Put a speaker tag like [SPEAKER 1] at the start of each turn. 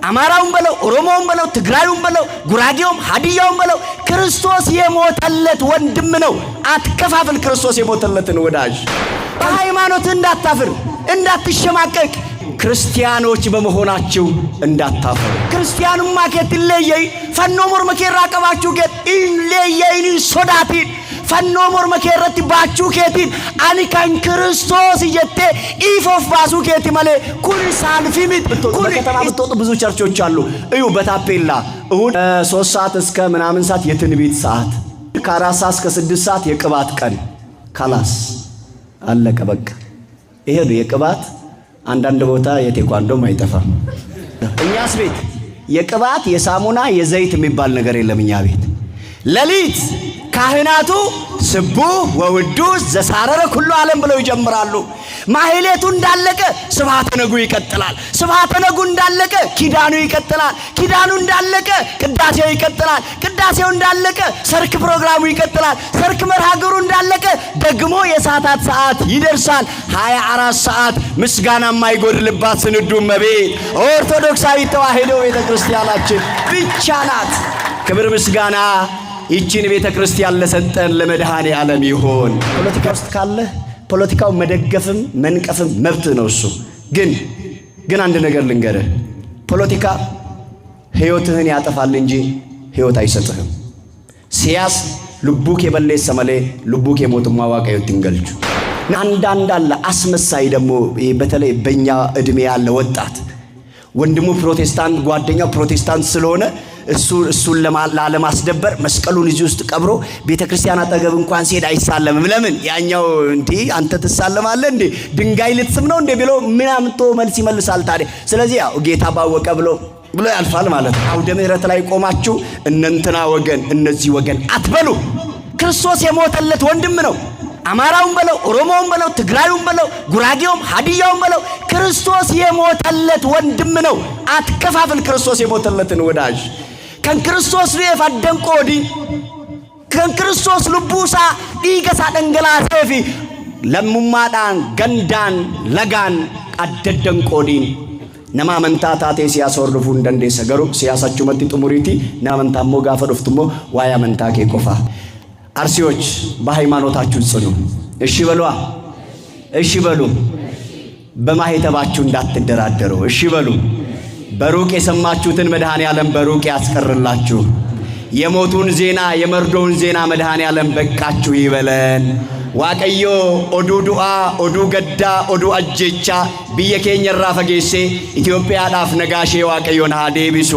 [SPEAKER 1] አማራውን በለው ኦሮሞውን በለው ትግራዩን በለው ጉራጌውም ሀዲያውን በለው ክርስቶስ የሞተለት ወንድም ነው። አትከፋፍል ክርስቶስ የሞተለትን ወዳጅ። በሃይማኖት እንዳታፍር እንዳትሸማቀቅ ክርስቲያኖች በመሆናችሁ እንዳታፍሩ። ክርስቲያኑማ ከት ለየይ ፈኖ ሞር መከራ ቀባችሁ ከት ለየይኒ ሶዳቲን ፈኖ ሞር መከረት ባችሁ ከቲን አኒ ካን ክርስቶስ ይጀቴ ኢፎፍ ባሱ ከቲ ማለ ኩል ሳልፊሚት ኩል ከተማ ብትወጡ ብዙ ቸርቾች አሉ። እዩ በታፔላ እሁድ 3 ሰዓት እስከ ምናምን ሰዓት የትንቢት ሰዓት፣ ከ4 ሰዓት እስከ 6 ሰዓት የቅባት ቀን ካላስ አለቀ በቃ። ይሄ ነው የቅባት። አንዳንድ ቦታ የቴኳንዶም አይጠፋም። እኛስ ቤት የቅባት የሳሙና የዘይት የሚባል ነገር የለም። እኛ ቤት ለሊት ካህናቱ ስቡ ወውዱስ ዘሳረረ ኩሉ ዓለም ብለው ይጀምራሉ። ማህሌቱ እንዳለቀ ስብሐተ ነጉ ይቀጥላል። ስብሐተ ነጉ እንዳለቀ ኪዳኑ ይቀጥላል። ኪዳኑ እንዳለቀ ቅዳሴው ይቀጥላል። ቅዳሴው እንዳለቀ ሰርክ ፕሮግራሙ ይቀጥላል። ሰርክ መርሃ ግብሩ እንዳለቀ ደግሞ የሰዓታት ሰዓት ይደርሳል። 24 ሰዓት ምስጋና የማይጎድልባት ስንዱ እመቤት ኦርቶዶክሳዊት ተዋሕዶ ቤተክርስቲያናችን ብቻ ናት። ክብር ምስጋና ይቺን ቤተክርስቲያን ለሰጠን ለመድኃኔ ዓለም ይሁን። ፖለቲካ ውስጥ ካለ ፖለቲካው መደገፍም መንቀፍም መብት ነው። እሱ ግን አንድ ነገር ልንገርህ፣ ፖለቲካ ህይወትህን ያጠፋል እንጂ ህይወት አይሰጥህም። ሲያስ ልቡክ የበለይ ሰመሌ ልቡክ የሞትማ ዋቀዮ ትንገልጁ አንዳንድ አለ አስመሳይ ደግሞ በተለይ በእኛ እድሜ ያለ ወጣት ወንድሙ ፕሮቴስታንት ጓደኛው ፕሮቴስታንት ስለሆነ እሱን ለማስደበር መስቀሉን እዚህ ውስጥ ቀብሮ ቤተክርስቲያን አጠገብ እንኳን ሲሄድ አይሳለምም። ለምን ያኛው እንዴ አንተ ትሳለማለህ እንዴ ድንጋይ ልትስም ነው እንዴ ብሎ ምን አምጥቶ መልስ ይመልሳል ታዲያ። ስለዚህ ያው ጌታ ባወቀ ብሎ ያልፋል ማለት ነው። አውደ ምሕረት ላይ ቆማችሁ እነንትና ወገን እነዚህ ወገን አትበሉ። ክርስቶስ የሞተለት ወንድም ነው። አማራውን በለው ኦሮሞውን በለው ትግራዩን በለው ጉራጌውም ሀዲያውን በለው ክርስቶስ የሞተለት ወንድም ነው። አትከፋፍል ክርስቶስ የሞተለትን ወዳጅ። ከን ክርስቶስ ሪፍ አደንቆዲ ከን ክርስቶስ ልቡሳ ዲገሳ ደንገላሴፊ ለሙማዳን ገንዳን ለጋን አደደንቆዲ ነማ መንታ ታቴ ሲያሶርፉ እንደንዴ ሰገሩ ሲያሳቹ መጥ ጥሙሪቲ ናመንታሞ ጋፈዶፍቱሞ ዋያ መንታ ከቆፋ አርሲዎች በሃይማኖታችሁ ጽኑ። እሺ በሉ እሺ በሉ። በማህተባችሁ እንዳትደራደሩ እሺ በሉ። በሩቅ የሰማችሁትን መድኃኔ ዓለም በሩቅ ያስቀርላችሁ። የሞቱን ዜና የመርዶውን ዜና መድኃኔ ዓለም በቃችሁ ይበለን። ዋቀዮ ኦዱ ዱአ ኦዱ ገዳ ኦዱ አጀቻ ብየ ኬኘራ ፈጌሴ ኢትዮጵያ ዳፍ ነጋሼ ዋቀዮን ሃዴቢሱ